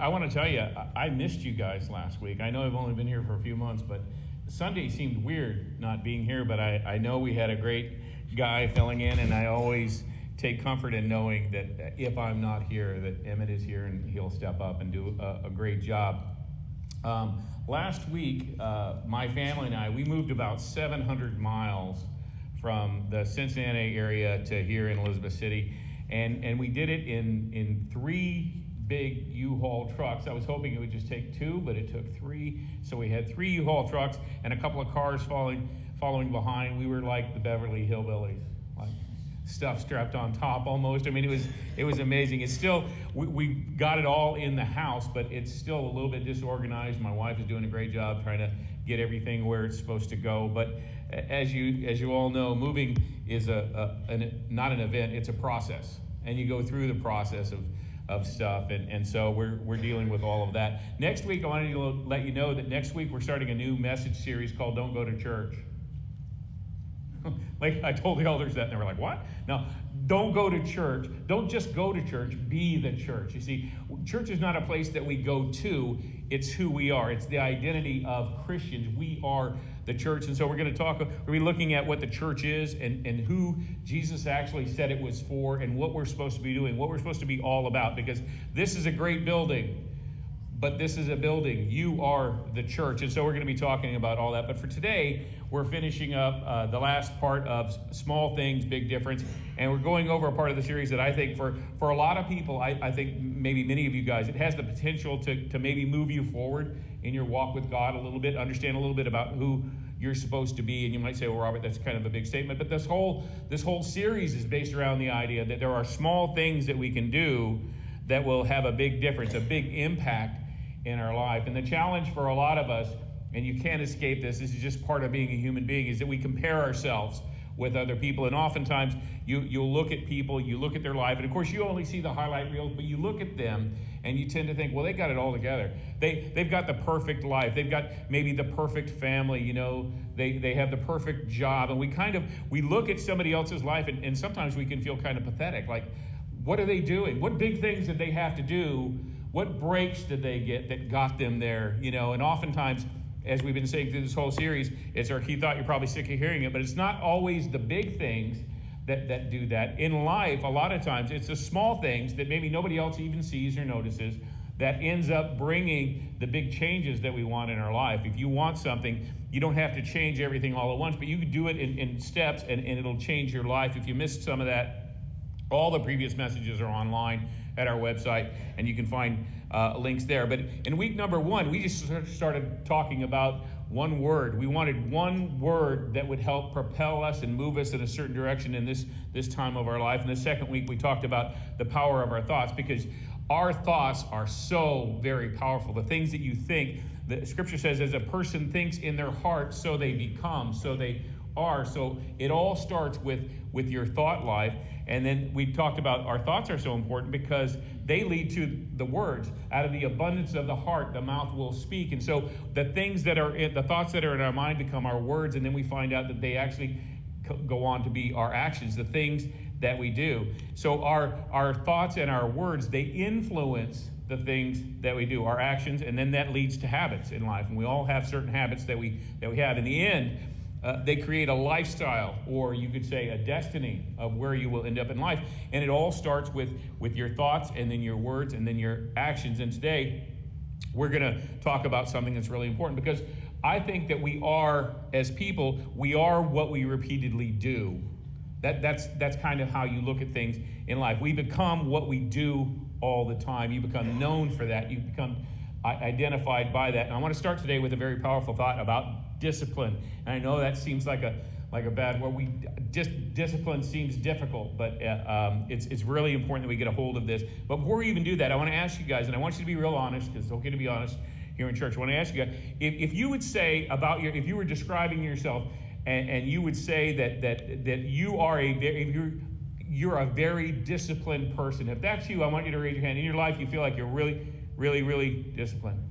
I want to tell you, I missed you guys last week. I know I've only been here for a few months, but Sunday seemed weird not being here, but I know we had a great guy filling in, and I always take comfort in knowing that if I'm not here, that Emmett is here and he'll step up and do a great job. Last week, my family and I, we moved about 700 miles from the Cincinnati area to here in Elizabeth City, and we did it in 3 big U-Haul trucks. I was hoping it would just take 2, but it took 3. So we had 3 U-Haul trucks and a couple of cars following behind. We were like the Beverly Hillbillies, like stuff strapped on top almost. I mean, it was amazing. It's still, we got it all in the house, but it's still a little bit disorganized. My wife is doing a great job trying to get everything where it's supposed to go. But as you all know, moving is not an event, it's a process. And you go through the process of stuff, and so we're dealing with all of that. Next week, I wanted to let you know that next week we're starting a new message series called Don't Go to Church. Like, I told the elders that, and they were like, what? No, don't go to church. Don't just go to church, be the church. You see, church is not a place that we go to, it's who we are. It's the identity of Christians. We are the church. And so we're going to be looking at what the church is and who Jesus actually said it was for and what we're supposed to be doing, what we're supposed to be all about. Because this is a great building, but this is a building. You are the church. And so we're going to be talking about all that. But for today, we're finishing up the last part of Small Things, Big Difference. And we're going over a part of the series that I think for a lot of people, I think maybe many of you guys, it has the potential to maybe move you forward in your walk with God a little bit, understand a little bit about who you're supposed to be. And you might say, well, Robert, that's kind of a big statement. But this whole series is based around the idea that there are small things that we can do that will have a big difference, a big impact in our life. And the challenge for a lot of us, and you can't escape this is just part of being a human being, is that we compare ourselves with other people. And oftentimes you'll look at people, you look at their life, and of course you only see the highlight reels, but you look at them and you tend to think, well, they got it all together. They've got the perfect life. They've got maybe the perfect family, they have the perfect job. And we look at somebody else's life and sometimes we can feel kind of pathetic. Like, what are they doing? What big things did they have to do? What breaks did they get that got them there? And oftentimes, as we've been saying through this whole series, it's our key thought. You're probably sick of hearing it, but it's not always the big things that do that. In life, a lot of times, it's the small things that maybe nobody else even sees or notices that ends up bringing the big changes that we want in our life. If you want something, you don't have to change everything all at once, but you can do it in steps, and it'll change your life. If you missed some of that, all the previous messages are online at our website, and you can find links there. But in week number 1, we just started talking about one word. We wanted one word that would help propel us and move us in a certain direction in this time of our life. In the second week, we talked about the power of our thoughts, because our thoughts are so very powerful. The things that you think, the scripture says, as a person thinks in their heart, so they become, so they are. So it all starts with your thought life. And then we talked about our thoughts are so important because they lead to the words. Out of the abundance of the heart, the mouth will speak. And so the thoughts that are in our mind become our words, and then we find out that they actually go on to be our actions, the things that we do. So our thoughts and our words, they influence the things that we do, our actions, and then that leads to habits in life. And we all have certain habits that we have. In the end, they create a lifestyle, or you could say a destiny of where you will end up in life. And it all starts with your thoughts, and then your words, and then your actions. And today, we're going to talk about something that's really important, because I think that we are, as people, we are what we repeatedly do. That's kind of how you look at things in life. We become what we do all the time. You become known for that. You become identified by that. And I want to start today with a very powerful thought about discipline. And I know that seems like a bad word. Discipline seems difficult, but it's really important that we get a hold of this. But before we even do that, I want to ask you guys, and I want you to be real honest, because it's okay to be honest here in church. I want to ask you guys, if you would say if you were describing yourself, and you would say that you are you're a very disciplined person. If that's you, I want you to raise your hand. In your life, you feel like you're really, really, really disciplined.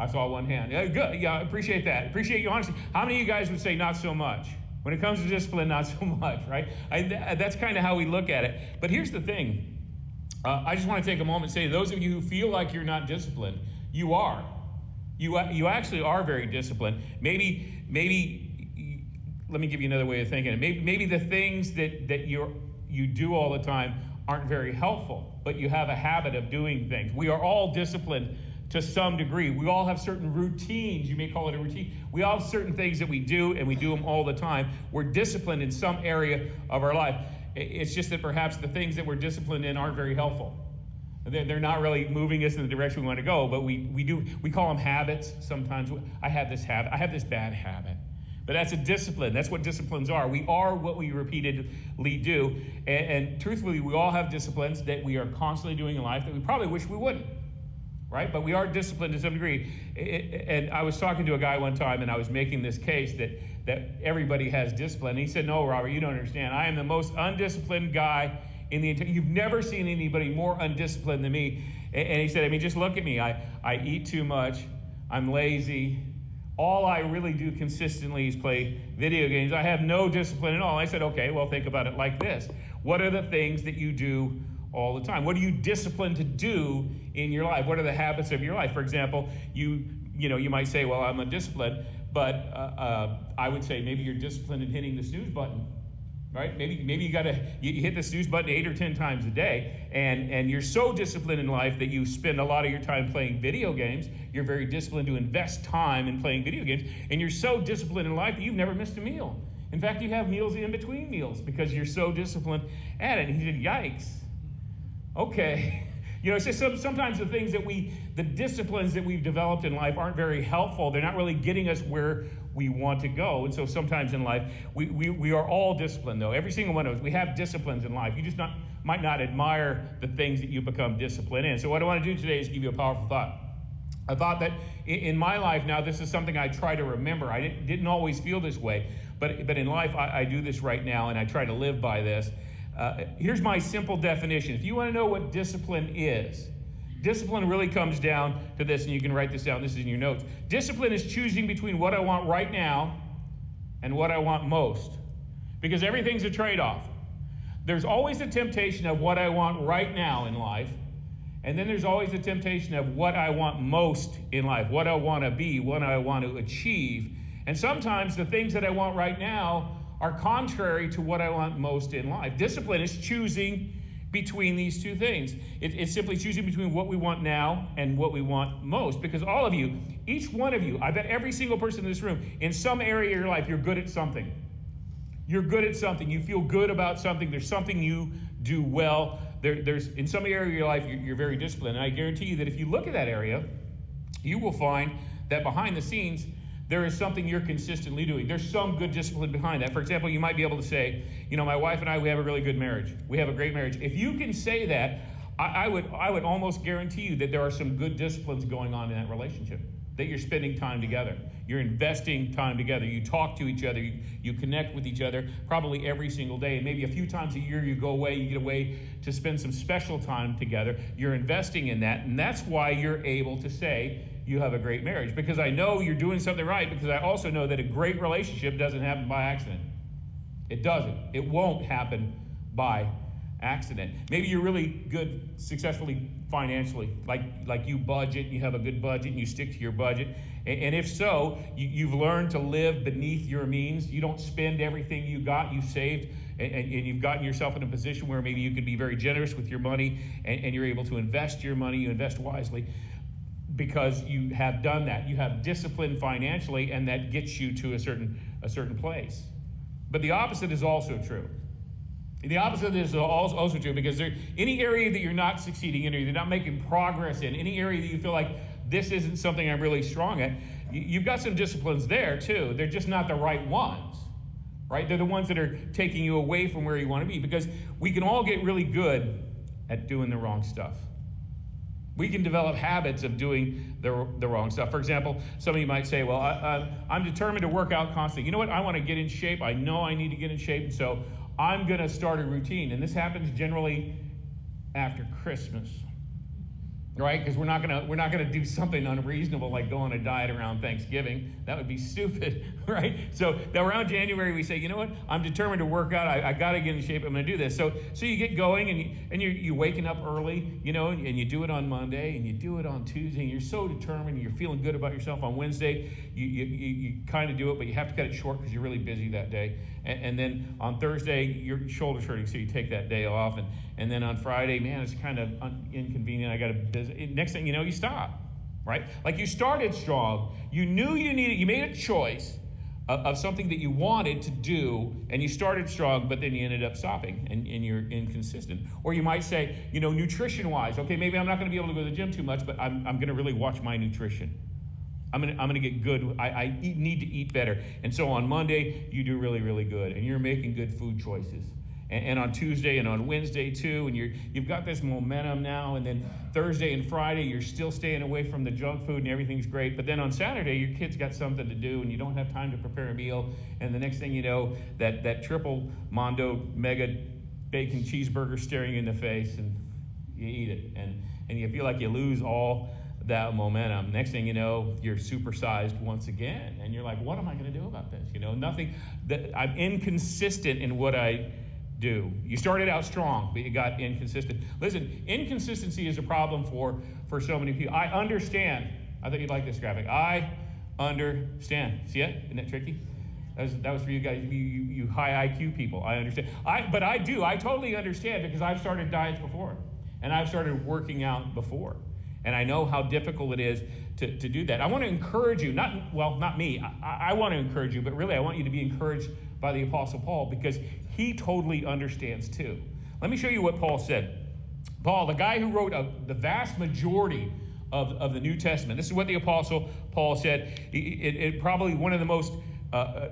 I saw one hand. Yeah, good. Yeah, I appreciate that. Appreciate your honesty. How many of you guys would say not so much? When it comes to discipline, not so much, right? That's kind of how we look at it. But here's the thing. I just want to take a moment and say to those of you who feel like you're not disciplined, you are. You actually are very disciplined. Maybe, let me give you another way of thinking it. Maybe the things that you do all the time aren't very helpful, but you have a habit of doing things. We are all disciplined to some degree. We all have certain routines. You may call it a routine. We all have certain things that we do, and we do them all the time. We're disciplined in some area of our life. It's just that perhaps the things that we're disciplined in aren't very helpful. They're not really moving us in the direction we want to go, but we call them habits sometimes. I have this habit. I have this bad habit. But that's a discipline. That's what disciplines are. We are what we repeatedly do. And truthfully, we all have disciplines that we are constantly doing in life that we probably wish we wouldn't. Right? But we are disciplined to some degree. And I was talking to a guy one time, and I was making this case that everybody has discipline. And he said, "No, Robert, you don't understand. I am the most undisciplined guy in the entire... You've never seen anybody more undisciplined than me." And he said, "I mean, just look at me. I eat too much. I'm lazy. All I really do consistently is play video games. I have no discipline at all." I said, "Okay, well, think about it like this. What are the things that you do all the time? What are you disciplined to do in your life? What are the habits of your life?" For example, you might say, "Well, I'm undisciplined," but I would say maybe you're disciplined in hitting the snooze button. Right? Maybe you hit the snooze button 8 or 10 times a day, and you're so disciplined in life that you spend a lot of your time playing video games. You're very disciplined to invest time in playing video games, and you're so disciplined in life that you've never missed a meal. In fact, you have meals in between meals because you're so disciplined at it. And he said, "Yikes. Okay." It's just sometimes the things the disciplines that we've developed in life aren't very helpful. They're not really getting us where we want to go. And so sometimes in life, we are all disciplined, though. Every single one of us, we have disciplines in life. You just might not admire the things that you become disciplined in. So what I want to do today is give you a powerful thought. I thought that in my life now, this is something I try to remember. I didn't always feel this way, but in life, I do this right now, and I try to live by this. Here's my simple definition. If you want to know what discipline is, discipline really comes down to this, and you can write this down. This is in your notes. Discipline is choosing between what I want right now and what I want most, because everything's a trade-off. There's always a temptation of what I want right now in life, and then there's always a temptation of what I want most in life, what I want to be, what I want to achieve. And sometimes the things that I want right now are contrary to what I want most in life. Discipline is choosing between these two things. It's simply choosing between what we want now and what we want most. Because all of you, each one of you, I bet every single person in this room, in some area of your life, you're good at something. You're good at something. You feel good about something. There's something you do well. There's in some area of your life, you're very disciplined. And I guarantee you that if you look at that area, you will find that behind the scenes, there is something you're consistently doing. There's some good discipline behind that. For example, you might be able to say, my wife and I, we have a really good marriage. We have a great marriage. If you can say that, I would almost guarantee you that there are some good disciplines going on in that relationship, that you're spending time together. You're investing time together. You talk to each other. You connect with each other probably every single day. And maybe a few times a year you go away, you get away to spend some special time together. You're investing in that. And that's why you're able to say, you have a great marriage, because I know you're doing something right, because I also know that a great relationship doesn't happen by accident. It doesn't. It won't happen by accident. Maybe you're really good successfully financially, like you budget, you have a good budget, and you stick to your budget. And if so, you've learned to live beneath your means. You don't spend everything you got. You've saved, and you've gotten yourself in a position where maybe you can be very generous with your money, and you're able to invest your money. You invest wisely, because you have done that. You have discipline financially, and that gets you to a certain place. But the opposite is also true. The opposite is also true, because any area that you're not succeeding in, or you're not making progress in, any area that you feel like this isn't something I'm really strong at, you've got some disciplines there too. They're just not the right ones, right? They're the ones that are taking you away from where you want to be, because we can all get really good at doing the wrong stuff. We can develop habits of doing the wrong stuff. For example, some of you might say, well, I'm determined to work out constantly. You know what? I want to get in shape. I know I need to get in shape, and so I'm going to start a routine. And this happens generally after Christmas. right? Because we're not gonna do something unreasonable like go on a diet around Thanksgiving. That would be stupid, right? So around January we say, you know what? I'm determined to work out. I got to get in shape. I'm going to do this. So you get going and you're waking up early, you know, and you do it on Monday and you do it on Tuesday. And you're so determined. And you're feeling good about yourself on Wednesday. You kind of do it, but you have to cut it short because you're really busy that day. And then on Thursday your shoulder's hurting, so you take that day off. And then on Friday, man, it's kind of inconvenient. I got to business. Next thing you know, you stop, right? Like you started strong. You knew you needed, you made a choice of something that you wanted to do, and you started strong, but then you ended up stopping, and you're inconsistent. Or you might say, you know, nutrition-wise, okay, maybe I'm not going to be able to go to the gym too much, but I'm going to really watch my nutrition. I'm gonna get good. I need to eat better. And so on Monday, you do really, really good, and you're making good food choices. And on Tuesday and on Wednesday too, and you've got this momentum now, and then Thursday and Friday, you're still staying away from the junk food and everything's great. But then on Saturday, your kid's got something to do, and you don't have time to prepare a meal. And the next thing you know, that triple Mondo mega bacon cheeseburger staring you in the face, and you eat it. And you feel like you lose all that momentum. Next thing you know, you're supersized once again. And you're like, what am I going to do about this? You know, nothing. I'm inconsistent in what I do. You started out strong, but you got inconsistent. Listen, inconsistency is a problem for so many people. I understand. I think you'd like this graphic. I understand. See it? Isn't that tricky? That was for you guys, you high IQ people. I understand. But I do. I totally understand because I've started diets before. And I've started working out before. And I know how difficult it is to do that. I want to encourage you, not me. I want to encourage you, but really I want you to be encouraged by the Apostle Paul because he totally understands too. Let me show you what Paul said. Paul, the guy who wrote the vast majority of the New Testament, this is what the Apostle Paul said. It probably one of the most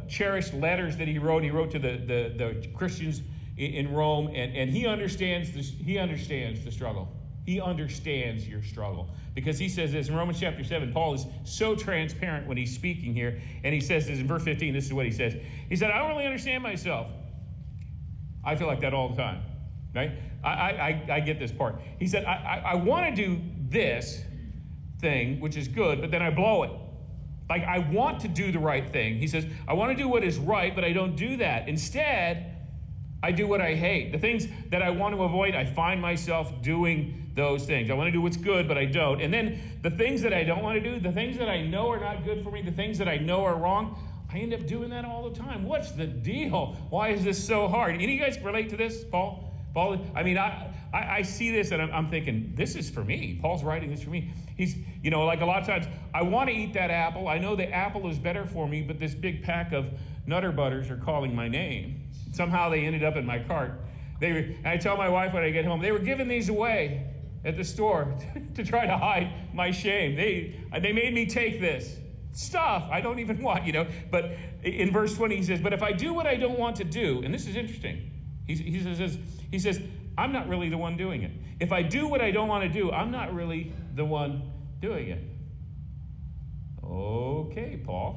cherished letters that he wrote. He wrote to the Christians in Rome, and he understands this. He understands the struggle. He understands your struggle. Because he says this in Romans chapter 7, Paul is so transparent when he's speaking here, and he says this in verse 15, this is what he says. He said, I don't really understand myself. I feel like that all the time, right? I get this part. He said, I want to do this thing, which is good, but then I blow it. Like, I want to do the right thing. He says, I want to do what is right, but I don't do that. Instead, I do what I hate. The things that I want to avoid, I find myself doing those things. I want to do what's good, but I don't. And then the things that I don't want to do, the things that I know are not good for me, the things that I know are wrong, I end up doing that all the time. What's the deal? Why is this so hard? Any of you guys relate to this, Paul? I mean, I see this and I'm thinking, this is for me. Paul's writing this for me. He's, you know, like a lot of times, I want to eat that apple. I know the apple is better for me, but this big pack of Nutter Butters are calling my name. Somehow they ended up in my cart. And I tell my wife when I get home, they were giving these away at the store to try to hide my shame. They made me take this stuff I don't even want, you know. But in verse 20 he says, but if I do what I don't want to do, and this is interesting, he says, I'm not really the one doing it. If I do what I don't want to do, I'm not really the one doing it. Okay, Paul,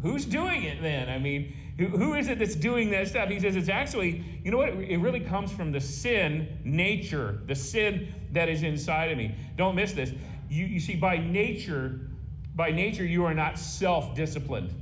who's doing it then? I mean, who is it that's doing that stuff? He says it's actually, you know what? It really comes from the sin nature, the sin that is inside of me. Don't miss this. You see, by nature, you are not self-disciplined.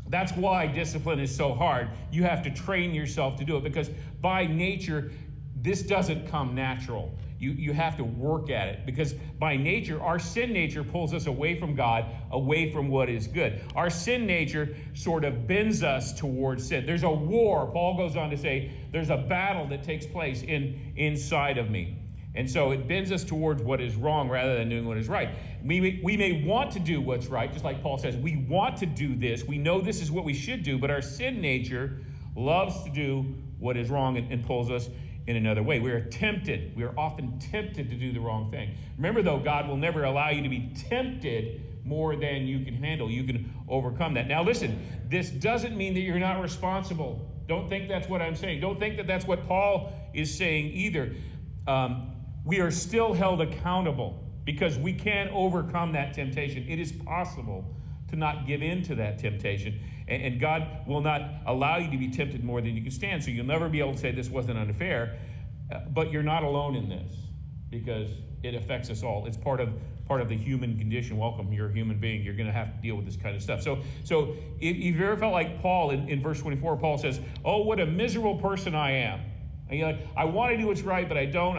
That's why discipline is so hard. You have to train yourself to do it because by nature, this doesn't come natural. You have to work at it because by nature, our sin nature pulls us away from God, away from what is good. Our sin nature sort of bends us towards sin. There's a war. Paul goes on to say, there's a battle that takes place inside of me. And so it bends us towards what is wrong rather than doing what is right. We may want to do what's right, just like Paul says. We want to do this. We know this is what we should do, but our sin nature loves to do what is wrong and pulls us in another way. We are tempted. We are often tempted to do the wrong thing. Remember, though, God will never allow you to be tempted more than you can handle. You can overcome that. Now, listen, this doesn't mean that you're not responsible. Don't think that's what I'm saying. Don't think that that's what Paul is saying either. We are still held accountable because we can overcome that temptation. It is possible to not give in to that temptation. And God will not allow you to be tempted more than you can stand. So you'll never be able to say this wasn't unfair. But you're not alone in this. because it affects us all. It's part of the human condition. Welcome, you're a human being. You're going to have to deal with this kind of stuff. So if you've ever felt like Paul in verse 24, Paul says, "Oh, what a miserable person I am." And you're like, I want to do what's right, but I don't.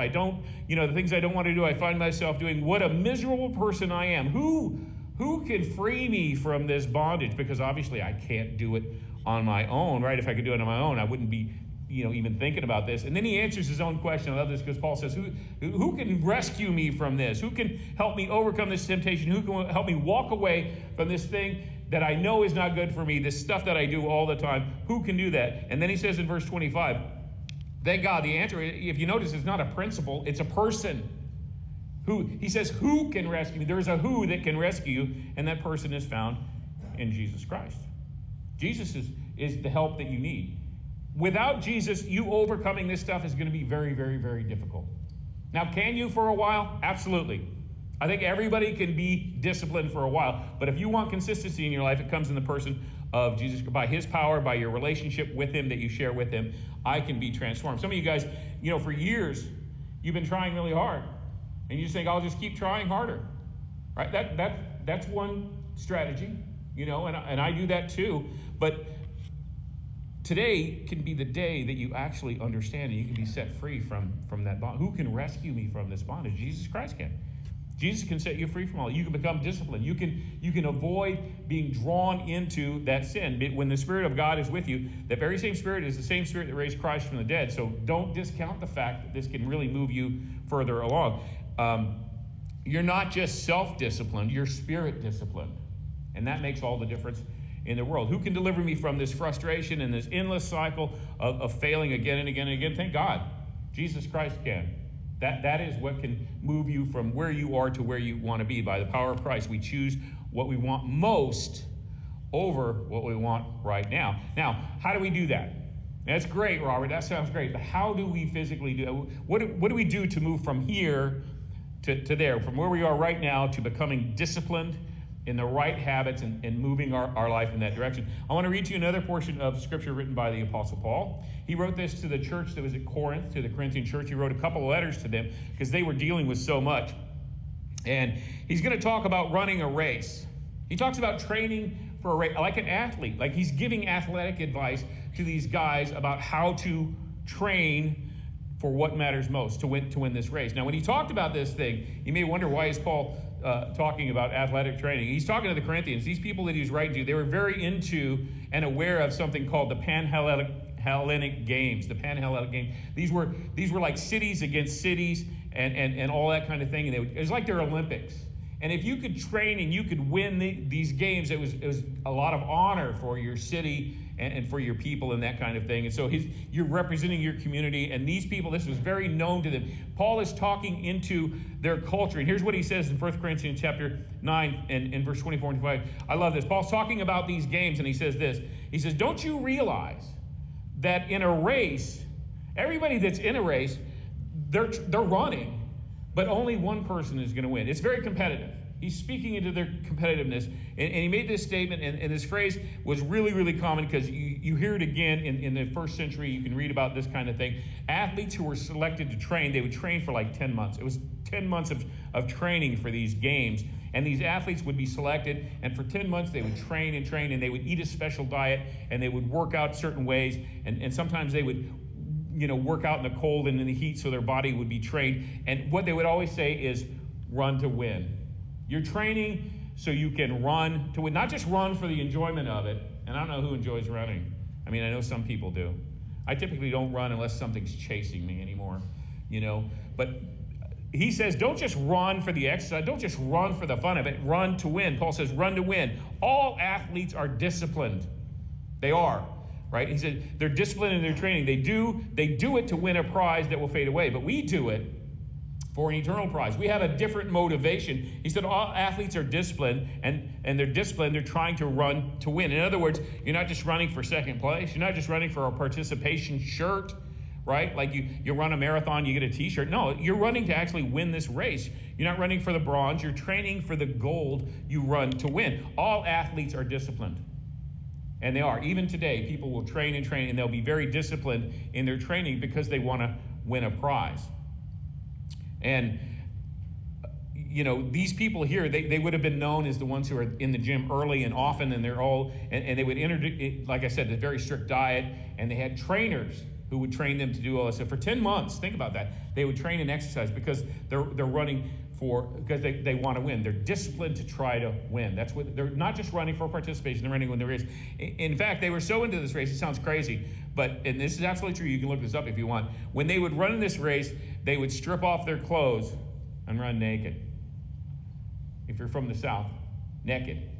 The things I don't want to do, I find myself doing. What a miserable person I am. Who can free me from this bondage? Because obviously I can't do it on my own, right? If I could do it on my own, I wouldn't be, even thinking about this. And then he answers his own question. I love this because Paul says, who can rescue me from this? Who can help me overcome this temptation? Who can help me walk away from this thing that I know is not good for me, this stuff that I do all the time? Who can do that? And then he says in verse 25, thank God, the answer, if you notice, is not a principle, it's a person. He says, who can rescue me? There's a who that can rescue you, and that person is found in Jesus Christ. Jesus is the help that you need. Without Jesus, you overcoming this stuff is going to be very, very, very difficult. Now, can you for a while? Absolutely. I think everybody can be disciplined for a while, but if you want consistency in your life, it comes in the person of Jesus. By his power, by your relationship with him that you share with him, I can be transformed. Some of you guys, for years, you've been trying really hard, and you just think, I'll just keep trying harder, right? That's one strategy, and I do that too, but today can be the day that you actually understand and you can be set free from that bond. Who can rescue me from this bondage? Jesus Christ can. Jesus can set you free from all. You can become disciplined. You can avoid being drawn into that sin. When the Spirit of God is with you, that very same Spirit is the same Spirit that raised Christ from the dead. So don't discount the fact that this can really move you further along. You're not just self-disciplined, you're spirit-disciplined. And that makes all the difference in the world. Who can deliver me from this frustration and this endless cycle of failing again and again and again? Thank God. Jesus Christ can. That is what can move you from where you are to where you want to be. By the power of Christ, we choose what we want most over what we want right now. Now, how do we do that? That's great, Robert. That sounds great. But how do we physically do that? What do we do to move from here to there, from where we are right now to becoming disciplined in the right habits and moving our life in that direction? I want to read to you another portion of Scripture written by the Apostle Paul. He wrote this to the church that was at Corinth, to the Corinthian church. He wrote a couple of letters to them because they were dealing with so much. And he's going to talk about running a race. He talks about training for a race, like an athlete. Like he's giving athletic advice to these guys about how to train for what matters most to win this race. Now, when he talked about this thing, you may wonder, why is Paul talking about athletic training? He's talking to the Corinthians. These people that he's writing to, they were very into and aware of something called the Pan-Hellenic Games. The Pan-Hellenic Games. These were like cities against cities and all that kind of thing. And it was like their Olympics. And if you could train and you could win these games, it was a lot of honor for your city and for your people and that kind of thing. And so you're representing your community, and these people, this was very known to them. Paul is talking into their culture. And here's what he says in 1 Corinthians chapter 9 and verse 24 and 25. I love this. Paul's talking about these games, and he says this. He says, don't you realize that in a race, everybody that's in a race, they're running, but only one person is going to win. It's very competitive. He's speaking into their competitiveness. And he made this statement, and this phrase was really, really common because you hear it again in the first century. You can read about this kind of thing. Athletes who were selected to train, they would train for like 10 months. It was 10 months of training for these games. And these athletes would be selected, and for 10 months they would train, and they would eat a special diet, and they would work out certain ways, and sometimes they would work out in the cold and in the heat so their body would be trained. And what they would always say is, run to win. You're training so you can run to win, not just run for the enjoyment of it. And I don't know who enjoys running. I mean, I know some people do. I typically don't run unless something's chasing me anymore, But he says, don't just run for the exercise. Don't just run for the fun of it. Run to win. Paul says, run to win. All athletes are disciplined. They are, right? He said they're disciplined in their training. They do it to win a prize that will fade away. But we do it for an eternal prize. We have a different motivation. He said all athletes are disciplined, and they're disciplined. They're trying to run to win. In other words, you're not just running for second place. You're not just running for a participation shirt, right? Like you run a marathon, you get a t-shirt. No, you're running to actually win this race. You're not running for the bronze. You're training for the gold. You run to win. All athletes are disciplined. And they are. Even today, people will train, and they'll be very disciplined in their training because they want to win a prize. And these people here, they would have been known as the ones who are in the gym early and often, and they would introduce, like I said, a very strict diet, and they had trainers who would train them to do all this. So for 10 months, think about that, they would train and exercise because they're running because they want to win. They're disciplined to try to win. That's what they're not just running for participation, they're running when there is. In fact, they were so into this race, it sounds crazy, and this is absolutely true, you can look this up if you want. When they would run in this race, they would strip off their clothes and run naked. If you're from the South, naked.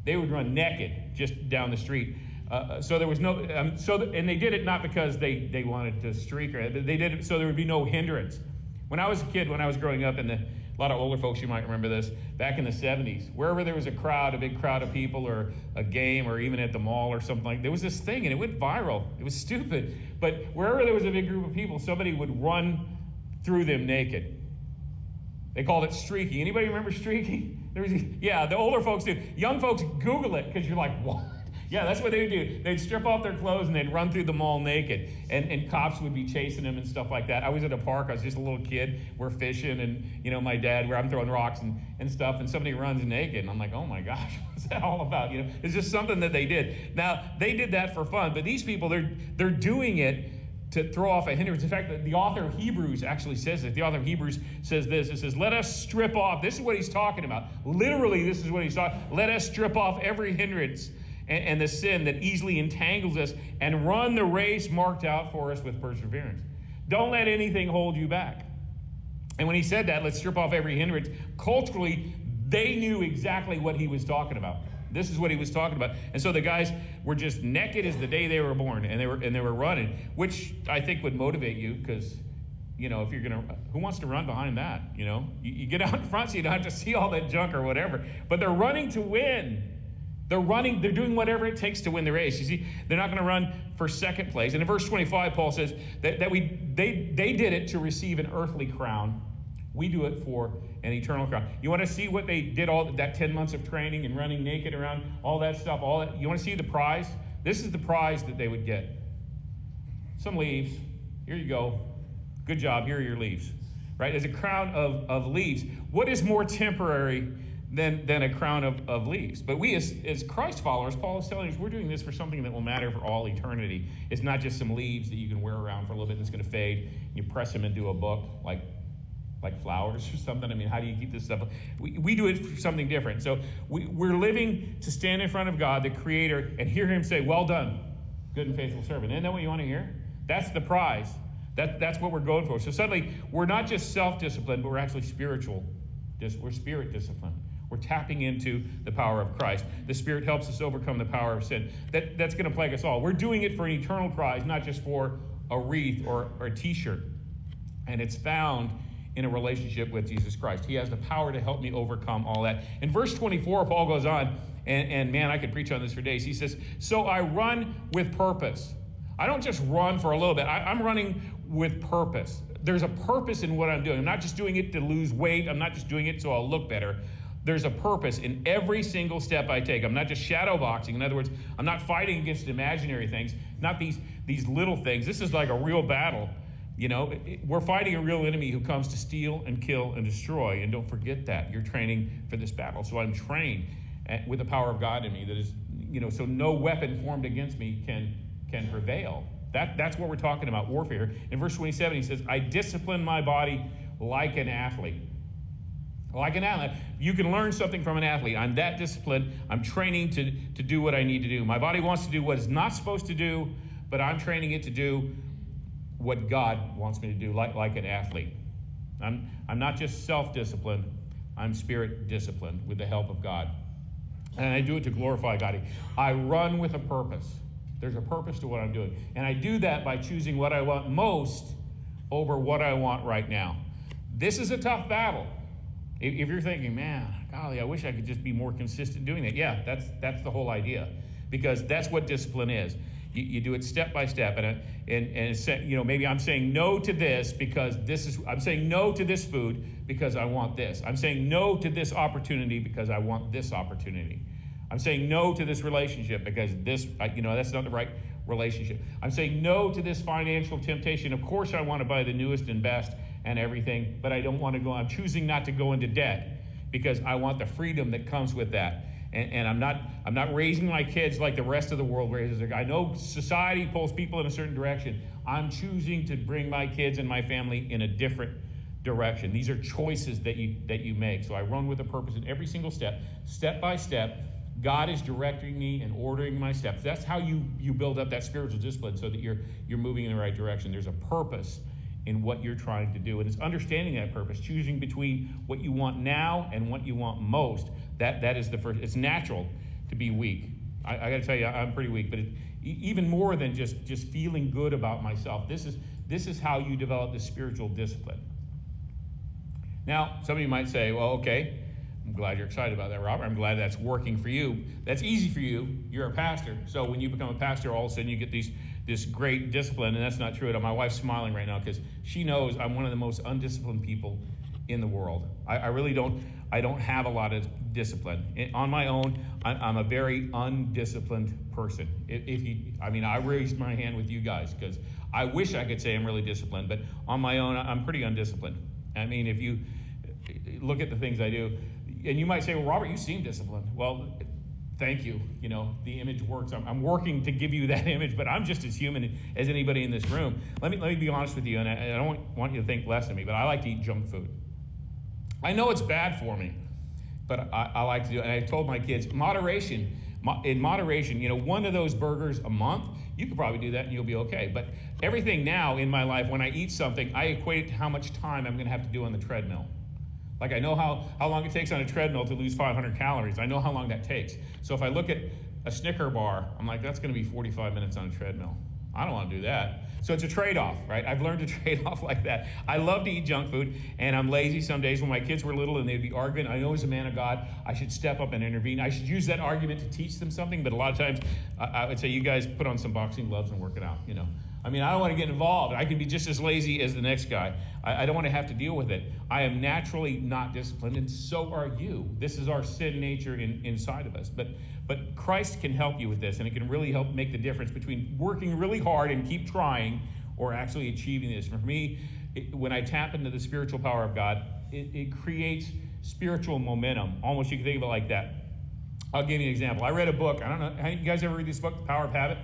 They would run naked just down the street. So there was no, and they did it not because they wanted to streak, they did it so there would be no hindrance. When I was a kid, when I was growing up, a lot of older folks, you might remember this, back in the 70s, wherever there was a big crowd of people or a game or even at the mall or something there was this thing and it went viral. It was stupid. But wherever there was a big group of people, somebody would run through them naked. They called it streaking. Anybody remember streaking? The older folks did. Young folks, Google it because you're like, what? Yeah, that's what they would do. They'd strip off their clothes and they'd run through the mall naked. And cops would be chasing them and stuff like that. I was at a park. I was just a little kid. We're fishing and, my dad, where I'm throwing rocks and stuff, and somebody runs naked. And I'm like, oh my gosh, what's that all about? It's just something that they did. Now, they did that for fun, but these people, they're doing it to throw off a hindrance. In fact, the author of Hebrews actually says it. The author of Hebrews says this. It says, let us strip off. This is what he's talking about. Literally, this is what he's talking about. Let us strip off every hindrance and the sin that easily entangles us and run the race marked out for us with perseverance. Don't let anything hold you back. And when he said that, let's strip off every hindrance, culturally, they knew exactly what he was talking about. This is what he was talking about. And so the guys were just naked as the day they were born, and they were running, which I think would motivate you because, if you're going to, who wants to run behind that? You get out in front so you don't have to see all that junk or whatever. But they're running to win. They're doing whatever it takes to win the race. You see, they're not going to run for second place. And in verse 25, Paul says that they did it to receive an earthly crown. We do it for an eternal crown. You want to see what they did all that 10 months of training and running naked around, all that stuff, all that? You want to see the prize? This is the prize that they would get. Some leaves. Here you go. Good job. Here are your leaves. Right? As a crown of leaves. What is more temporary than a crown of leaves? But we as Christ followers, Paul is telling us we're doing this for something that will matter for all eternity. It's not just some leaves that you can wear around for a little bit and it's going to fade. You press them into a book like flowers or something. I mean, how do you keep this stuff? We do it for something different. So we're living to stand in front of God, the Creator, and hear Him say, well done, good and faithful servant. Isn't that what you want to hear? That's the prize. That's what we're going for. So suddenly, we're not just self-disciplined, but we're actually spiritual. We're spirit disciplined. We're tapping into the power of Christ. The Spirit helps us overcome the power of sin. That's going to plague us all. We're doing it for an eternal prize, not just for a wreath or a T-shirt. And it's found in a relationship with Jesus Christ. He has the power to help me overcome all that. In verse 24, Paul goes on, and man, I could preach on this for days. He says, so I run with purpose. I don't just run for a little bit. I'm running with purpose. There's a purpose in what I'm doing. I'm not just doing it to lose weight. I'm not just doing it so I'll look better. There's a purpose in every single step I take. I'm not just shadow boxing. In other words, I'm not fighting against imaginary things, not these little things. This is like a real battle. We're fighting a real enemy who comes to steal and kill and destroy. And don't forget that. You're training for this battle. So I'm trained with the power of God in me that is, so no weapon formed against me can prevail. That's what we're talking about, warfare. In verse 27, he says, I discipline my body like an athlete. Like an athlete. You can learn something from an athlete. I'm that disciplined. I'm training to do what I need to do. My body wants to do what it's not supposed to do, but I'm training it to do what God wants me to do, like an athlete. I'm not just self-disciplined. I'm spirit-disciplined with the help of God. And I do it to glorify God. I run with a purpose. There's a purpose to what I'm doing. And I do that by choosing what I want most over what I want right now. This is a tough battle. If you're thinking, man, golly, I wish I could just be more consistent doing that. Yeah, that's the whole idea. Because that's what discipline is. You do it step by step, and it's, maybe I'm saying no to this because I'm saying no to this food because I want this. I'm saying no to this opportunity because I want this opportunity. I'm saying no to this relationship because that's not the right relationship. I'm saying no to this financial temptation. Of course I want to buy the newest and best and everything, but I don't want to go. I'm choosing not to go into debt because I want the freedom that comes with that. And I'm not raising my kids like the rest of the world raises their. I know society pulls people in a certain direction. I'm choosing to bring my kids and my family in a different direction. These are choices that you make. So I run with a purpose in every single step by step. God is directing me and ordering my steps. That's how you build up that spiritual discipline, so that you're moving in the right direction. There's a purpose in what you're trying to do, and it's understanding that purpose, choosing between what you want now and what you want most. That is the first. It's natural to be weak. I got to tell you, I'm pretty weak, but even more than just feeling good about myself. This is how you develop this spiritual discipline. Now, some of you might say, well, okay, I'm glad you're excited about that, Robert. I'm glad that's working for you. That's easy for you. You're a pastor. So when you become a pastor, all of a sudden you get this great discipline, and that's not true at all. My wife's smiling right now because she knows I'm one of the most undisciplined people in the world. I really don't have a lot of discipline. On my own, I'm a very undisciplined person. I raised my hand with you guys because I wish I could say I'm really disciplined, but on my own, I'm pretty undisciplined. I mean, if you look at the things I do, and you might say, well, Robert, you seem disciplined. Well, thank you. You know, the image works. I'm working to give you that image, but I'm just as human as anybody in this room. Let me be honest with you, and I don't want you to think less of me, but I like to eat junk food. I know it's bad for me, but I like to do it. And I told my kids, in moderation, one of those burgers a month, you could probably do that and you'll be okay. But everything now in my life, when I eat something, I equate it to how much time I'm going to have to do on the treadmill. Like I know how long it takes on a treadmill to lose 500 calories. I know how long that takes. So if I look at a Snicker bar, I'm like, that's going to be 45 minutes on a treadmill. I don't want to do that. So it's a trade-off, right? I've learned to trade off like that. I love to eat junk food, and I'm lazy some days. When my kids were little and they'd be arguing, I know as a man of God, I should step up and intervene. I should use that argument to teach them something, but a lot of times I would say, you guys put on some boxing gloves and work it out, you know. I mean, I don't want to get involved. I can be just as lazy as the next guy. I don't want to have to deal with it. I am naturally not disciplined, and so are you. This is our sin nature inside of us. But Christ can help you with this, and it can really help make the difference between working really hard and keep trying or actually achieving this. For me, when I tap into the spiritual power of God, it creates spiritual momentum. Almost you can think of it like that. I'll give you an example. I read a book. I don't know. You guys ever read this book, The Power of Habit?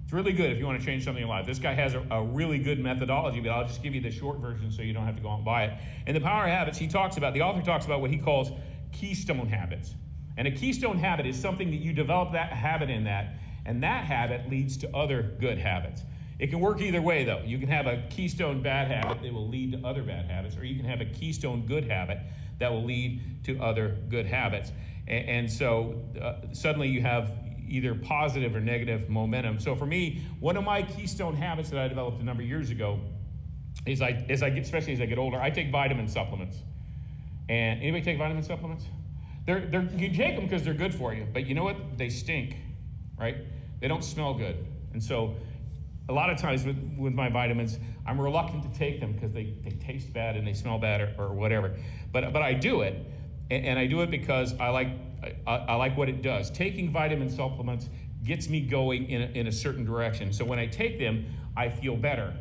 It's really good if you want to change something in life. This guy has a really good methodology, but I'll just give you the short version so you don't have to go out and buy it. In The Power of Habits, the author talks about what he calls keystone habits. And a keystone habit is something that you develop that habit in that, and that habit leads to other good habits. It can work either way, though. You can have a keystone bad habit that will lead to other bad habits, or you can have a keystone good habit that will lead to other good habits. And so suddenly you have either positive or negative momentum. So for me, one of my keystone habits that I developed a number of years ago is especially as I get older, I take vitamin supplements. And anybody take vitamin supplements? You take them because they're good for you, but you know what? They stink, right? They don't smell good. And so a lot of times with my vitamins, I'm reluctant to take them because they taste bad and they smell bad or whatever. But I do it, and I do it because I like what it does. Taking vitamin supplements gets me going in a certain direction. So when I take them, I feel better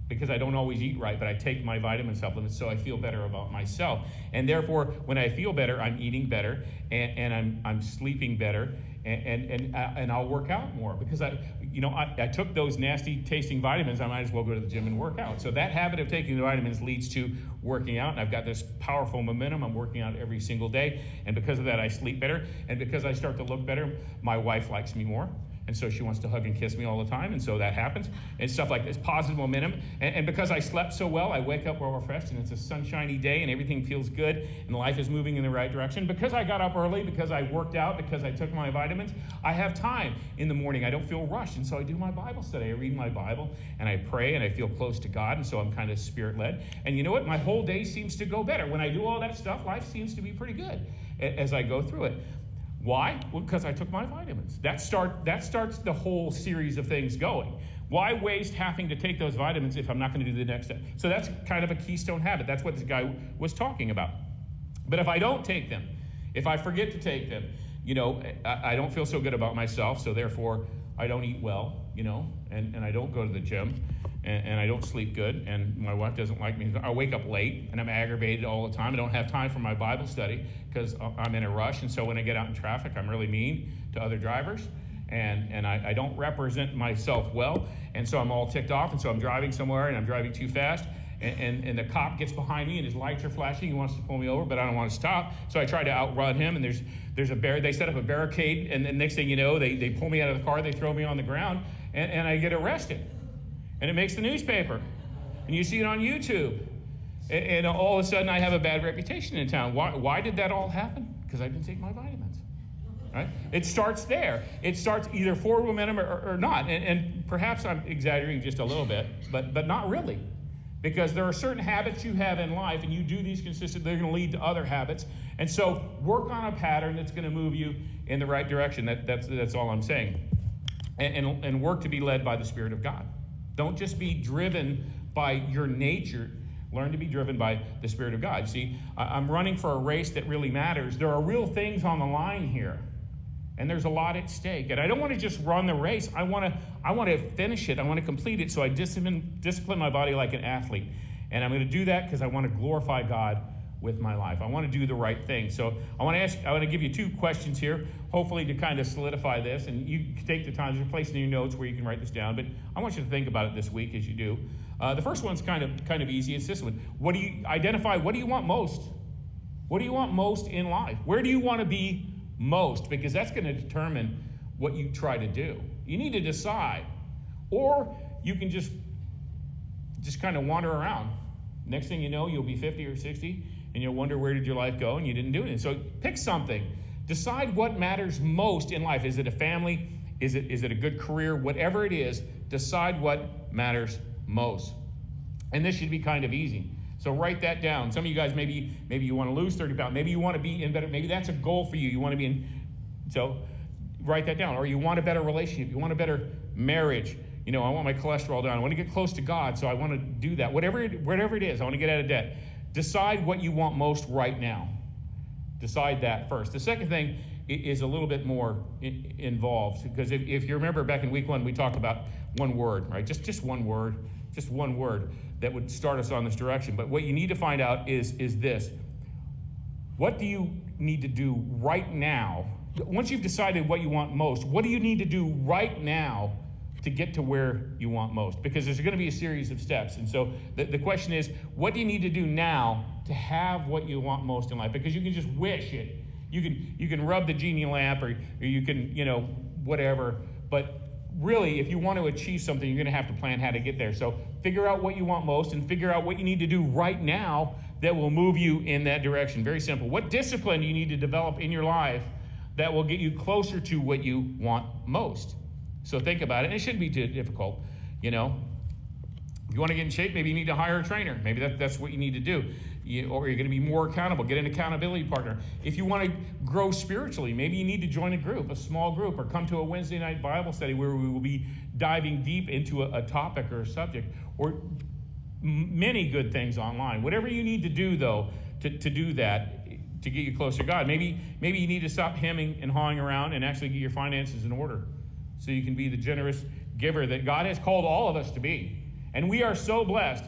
because I don't always eat right, but I take my vitamin supplements so I feel better about myself. And therefore, when I feel better, I'm eating better and I'm sleeping better and I'll work out more because I took those nasty tasting vitamins. I might as well go to the gym and work out. So that habit of taking the vitamins leads to working out, and I've got this powerful momentum. I'm working out every single day, and because of that, I sleep better. And because I start to look better, my wife likes me more. And so she wants to hug and kiss me all the time, and so that happens. And stuff like this, positive momentum. And because I slept so well, I wake up well refreshed, and it's a sunshiny day, and everything feels good, and life is moving in the right direction. Because I got up early, because I worked out, because I took my vitamins, I have time in the morning. I don't feel rushed, and so I do my Bible study. I read my Bible, and I pray, and I feel close to God, and so I'm kind of spirit-led. And you know what? My whole day seems to go better. When I do all that stuff, life seems to be pretty good as I go through it. Why? Well, because I took my vitamins. That starts the whole series of things going. Why waste having to take those vitamins if I'm not going to do the next step? So that's kind of a keystone habit. That's what this guy was talking about. But if I don't take them, if I forget to take them, I don't feel so good about myself, so therefore I don't eat well, and I don't go to the gym. and I don't sleep good, and my wife doesn't like me. I wake up late, and I'm aggravated all the time. I don't have time for my Bible study because I'm in a rush, and so when I get out in traffic, I'm really mean to other drivers, and I don't represent myself well, and so I'm all ticked off, and so I'm driving somewhere, and I'm driving too fast, and the cop gets behind me, and his lights are flashing. He wants to pull me over, but I don't want to stop, so I try to outrun him, and there's a they set up a barricade, and the next thing you know, they pull me out of the car, they throw me on the ground, and I get arrested. And it makes the newspaper. And you see it on YouTube. And all of a sudden, I have a bad reputation in town. Why did that all happen? Because I didn't take my vitamins. Right? It starts there. It starts either forward momentum or not. And perhaps I'm exaggerating just a little bit, but not really. Because there are certain habits you have in life, and you do these consistently, they're going to lead to other habits. And so work on a pattern that's going to move you in the right direction. That's all I'm saying. And work to be led by the Spirit of God. Don't just be driven by your nature. Learn to be driven by the Spirit of God. See, I'm running for a race that really matters. There are real things on the line here, and there's a lot at stake. And I don't want to just run the race. I want to finish it. I want to complete it. So I discipline my body like an athlete. And I'm going to do that because I want to glorify God with my life. I want to do the right thing. So I want to give you two questions here, hopefully to kind of solidify this. And you can take the time, there's a place in your notes where you can write this down, but I want you to think about it this week as you do. The first one's kind of easy. It's this one. What do you want most? What do you want most in life? Where do you want to be most? Because that's going to determine what you try to do. You need to decide. Or you can just kind of wander around. Next thing you know, you'll be 50 or 60, and you'll wonder, where did your life go? And you didn't do it. So pick something. Decide what matters most in life. Is it a family? Is it a good career? Whatever it is, decide what matters most. And this should be kind of easy. So write that down. Some of you guys, maybe you want to lose 30 pounds. Maybe you want to be in better. Maybe that's a goal for you. You want to be in. So write that down. Or you want a better relationship. You want a better marriage. I want my cholesterol down. I want to get close to God, so I want to do that. Whatever it is, I want to get out of debt. Decide what you want most right now. Decide that first. The second thing is a little bit more involved, because if you remember back in week 1, we talked about one word, right? Just one word that would start us on this direction. But what you need to find out is this. What do you need to do right now? Once you've decided what you want most, what do you need to do right now to get to where you want most? Because there's going to be a series of steps. And so the question is, what do you need to do now to have what you want most in life? Because you can just wish it. You can rub the genie lamp, or you can, whatever. But really, if you want to achieve something, you're going to have to plan how to get there. So figure out what you want most and figure out what you need to do right now that will move you in that direction. Very simple. What discipline do you need to develop in your life that will get you closer to what you want most? So think about it. And it shouldn't be too difficult, If you want to get in shape, maybe you need to hire a trainer. Maybe that's what you need to do. Or you're going to be more accountable. Get an accountability partner. If you want to grow spiritually, maybe you need to join a small group, or come to a Wednesday night Bible study where we will be diving deep into a topic or a subject, or many good things online. Whatever you need to do, though, to do that, to get you closer to God. Maybe you need to stop hemming and hawing around and actually get your finances in order, so you can be the generous giver that God has called all of us to be. And we are so blessed.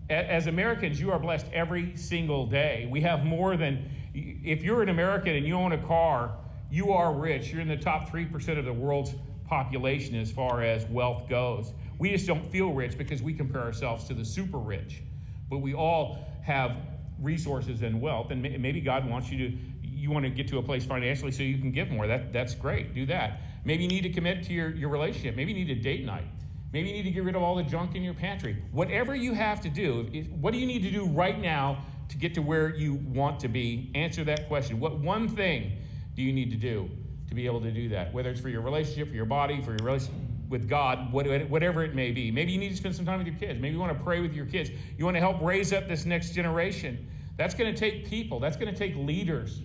As Americans, you are blessed every single day. We have more than, if you're an American and you own a car, you are rich. You're in the top 3% of the world's population as far as wealth goes. We just don't feel rich because we compare ourselves to the super rich. But we all have resources and wealth, and maybe God wants you want to get to a place financially so you can give more. That's great. Do that. Maybe you need to commit to your relationship. Maybe you need a date night. Maybe you need to get rid of all the junk in your pantry. Whatever you have to do, what do you need to do right now to get to where you want to be? Answer that question. What one thing do you need to do to be able to do that? Whether it's for your relationship, for your body, for your relationship with God, whatever it may be. Maybe you need to spend some time with your kids. Maybe you want to pray with your kids. You want to help raise up this next generation. That's going to take people. That's going to take leaders.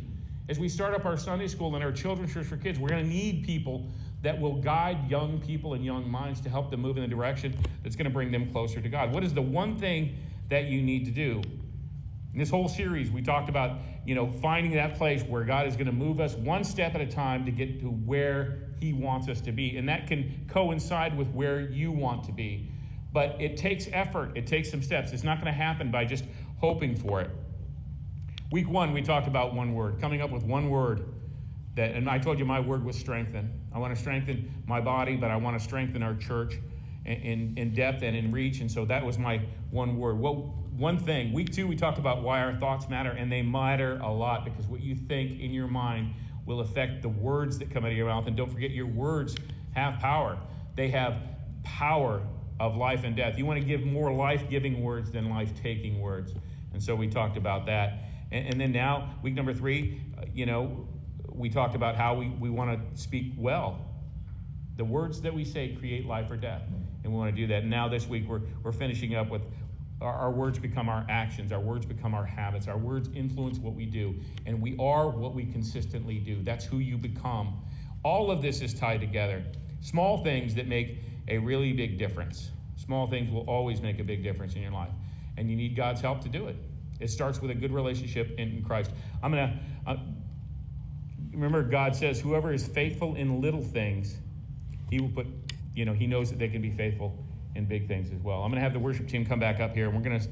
As we start up our Sunday school and our children's church for kids, we're going to need people that will guide young people and young minds to help them move in the direction that's going to bring them closer to God. What is the one thing that you need to do? In this whole series, we talked about, finding that place where God is going to move us one step at a time to get to where he wants us to be. And that can coincide with where you want to be. But it takes effort. It takes some steps. It's not going to happen by just hoping for it. Week 1, we talked about one word, coming up with one word. And I told you my word was strengthen. I want to strengthen my body, but I want to strengthen our church in depth and in reach. And so that was my one word. One thing. Week 2, we talked about why our thoughts matter, and they matter a lot because what you think in your mind will affect the words that come out of your mouth. And don't forget, your words have power. They have power of life and death. You want to give more life-giving words than life-taking words. And so we talked about that. And then now, week number 3, we talked about how we want to speak well. The words that we say create life or death. And we want to do that. And now this week, we're finishing up with our words become our actions. Our words become our habits. Our words influence what we do. And we are what we consistently do. That's who you become. All of this is tied together. Small things that make a really big difference. Small things will always make a big difference in your life. And you need God's help to do it. It starts with a good relationship in Christ. Remember, God says, whoever is faithful in little things, he will put, he knows that they can be faithful in big things as well. I'm going to have the worship team come back up here, and we're going to